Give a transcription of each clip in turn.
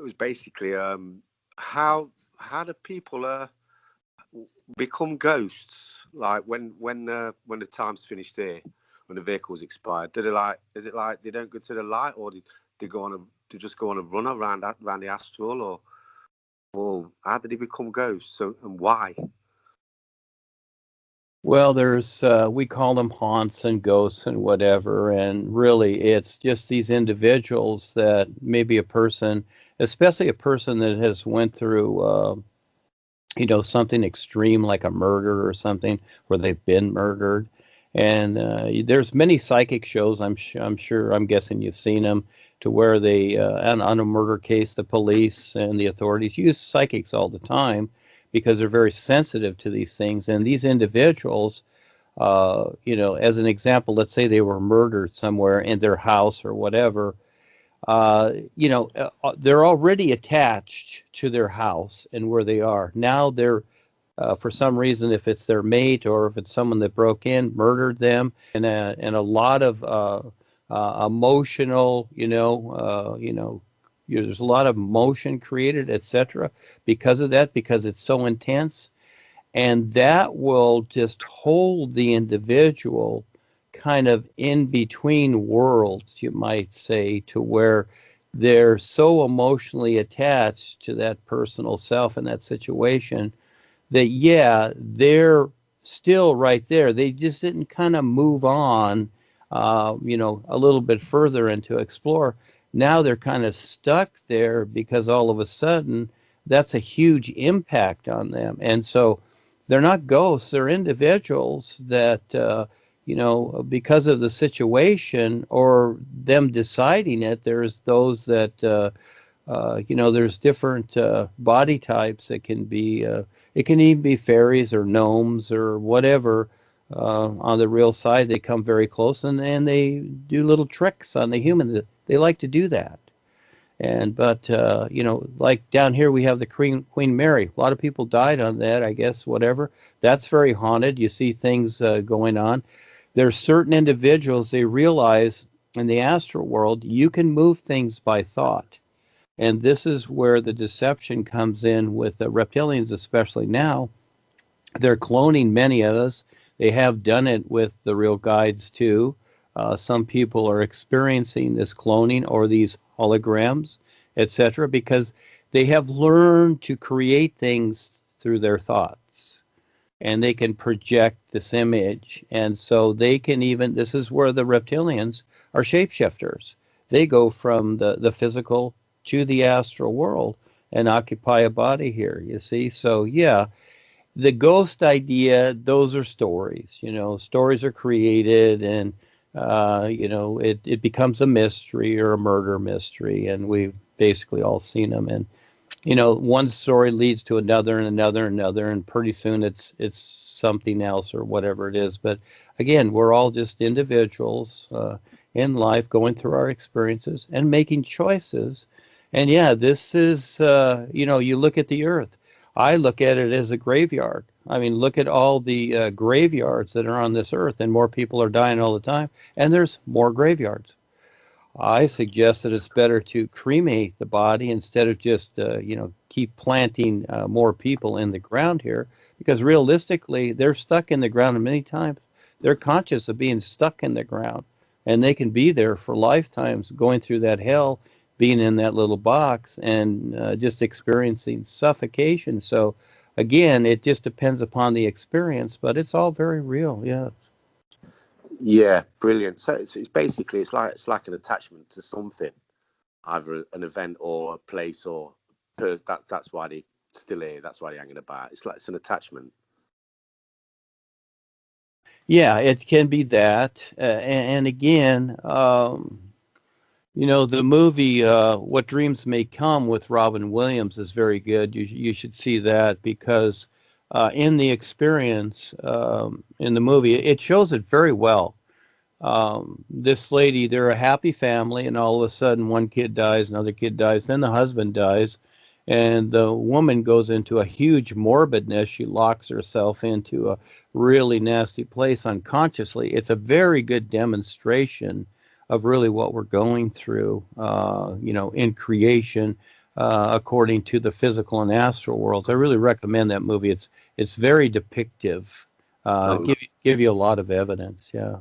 was basically how do people become ghosts? Like when the time's finished here, when the vehicle's expired, is it like they don't go to the light, or they just go on a run around the astral, or how did they become ghosts? So, and why? Well, there's we call them haunts and ghosts and whatever, and really it's just these individuals that maybe a person, especially a person that has went through something extreme like a murder or something, where they've been murdered. And there's many psychic shows, I'm guessing you've seen them, to where they on a murder case, the police and the authorities use psychics all the time because they're very sensitive to these things. And these individuals, as an example, let's say they were murdered somewhere in their house or whatever, they're already attached to their house and where they are. Now they're, for some reason, if it's their mate or if it's someone that broke in, murdered them, and a lot of emotional, there's a lot of emotion created, etc. because of that, because it's so intense, and that will just hold the individual kind of in between worlds, you might say, to where they're so emotionally attached to that personal self in that situation that, yeah, they're still right there. They just didn't kind of move on, a little bit further and to explore. Now they're kind of stuck there because all of a sudden that's a huge impact on them. And so they're not ghosts, they're individuals that, because of the situation or them deciding it, there's those that, there's different body types. It can be, it can even be fairies or gnomes or whatever. On the real side, they come very close and they do little tricks on the human. They like to do that. But like down here, we have the Queen Mary. A lot of people died on that, I guess, whatever. That's very haunted. You see things going on. There's certain individuals, they realize in the astral world, you can move things by thought. And this is where the deception comes in with the reptilians, especially now. They're cloning many of us. They have done it with the real guides too. Some people are experiencing this cloning or these holograms, etc., because they have learned to create things through their thoughts. And they can project this image. And so they can even, this is where the reptilians are shapeshifters. They go from the physical to the astral world and occupy a body here, you see. So, yeah, the ghost idea, those are stories. Stories are created and, it becomes a mystery or a murder mystery. And we've basically all seen them. And one story leads to another and another and another, and pretty soon it's something else or whatever it is. But again, we're all just individuals in life going through our experiences and making choices. And yeah, this is, you look at the earth. I look at it as a graveyard. I mean, look at all the graveyards that are on this earth, and more people are dying all the time, and there's more graveyards. I suggest that it's better to cremate the body instead of just, keep planting more people in the ground here, because realistically, they're stuck in the ground, and many times they're conscious of being stuck in the ground, and they can be there for lifetimes going through that hell, being in that little box and just experiencing suffocation. So again, it just depends upon the experience, but it's all very real. Yeah. Yeah, brilliant. So it's basically it's like an attachment to something, either an event or a place or that's why they still here. That's why they're hanging about. It's an attachment. Yeah, it can be that. And again, the movie What Dreams May Come with Robin Williams is very good. You should see that, because in the experience, in the movie, it shows it very well. This lady, they're a happy family, and all of a sudden one kid dies, another kid dies, then the husband dies, and the woman goes into a huge morbidness. She locks herself into a really nasty place unconsciously. It's a very good demonstration of really what we're going through, in creation. according to the physical and astral worlds. I really recommend that movie. It's very depictive. Give you a lot of evidence. Yeah.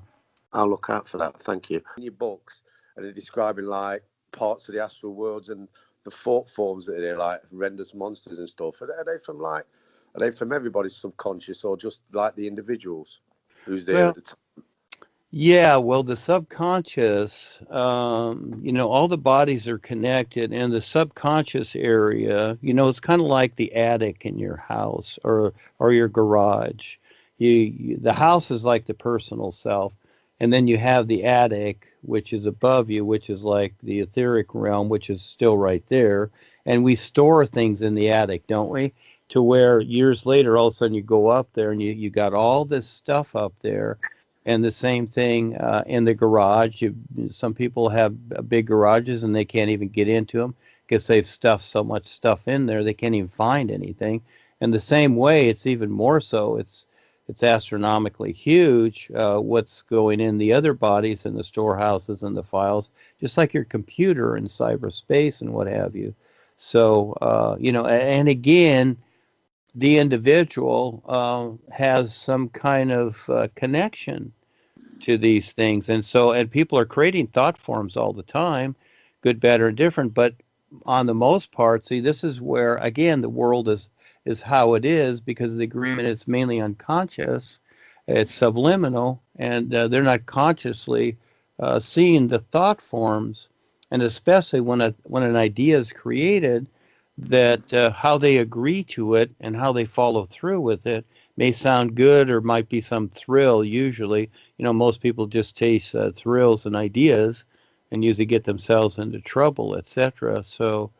I'll look out for that. Thank you. In your books, and they're describing like parts of the astral worlds and the thought forms that they're like horrendous monsters and stuff. Are they from everybody's subconscious or just like the individuals who's there at the time? Yeah, well, the subconscious, all the bodies are connected, and the subconscious area, it's kind of like the attic in your house or your garage. The house is like the personal self, and then you have the attic, which is above you, which is like the etheric realm, which is still right there. And we store things in the attic, don't we? To where years later, all of a sudden you go up there and you got all this stuff up there. And the same thing in the garage. Some people have big garages and they can't even get into them because they've stuffed so much stuff in there they can't even find anything. And the same way, it's even more so. It's astronomically huge what's going in the other bodies and the storehouses and the files, just like your computer in cyberspace and what have you. So, and again, the individual has some kind of connection to these things. And people are creating thought forms all the time, good, bad, or indifferent. But on the most part, see, this is where, again, the world is how it is because the agreement is mainly unconscious. It's subliminal, and they're not consciously seeing the thought forms. And especially when an idea is created, that how they agree to it and how they follow through with it may sound good or might be some thrill. Usually, most people just chase thrills and ideas and usually get themselves into trouble, etc. So,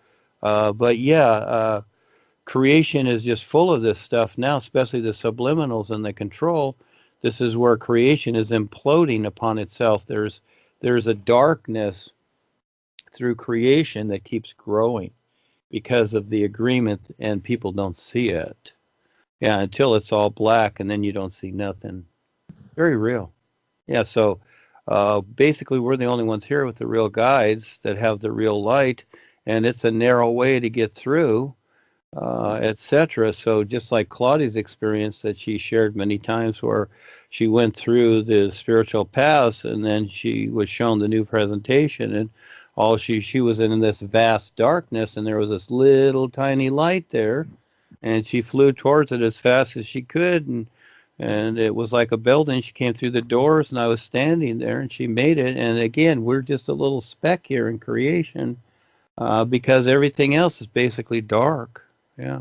but yeah, creation is just full of this stuff now, especially the subliminals and the control. This is where creation is imploding upon itself. There's a darkness through creation that keeps growing because of the agreement, and people don't see it. Yeah, until it's all black, and then you don't see nothing. Very real. Yeah, so basically we're the only ones here with the real guides that have the real light, and it's a narrow way to get through, etc. So just like Claudia's experience that she shared many times where she went through the spiritual paths, and then she was shown the new presentation, and all she was in this vast darkness, and there was this little tiny light there, and she flew towards it as fast as she could, and it was like a building. She came through the doors, and I was standing there, and she made it. And again, we're just a little speck here in creation because everything else is basically dark. Yeah.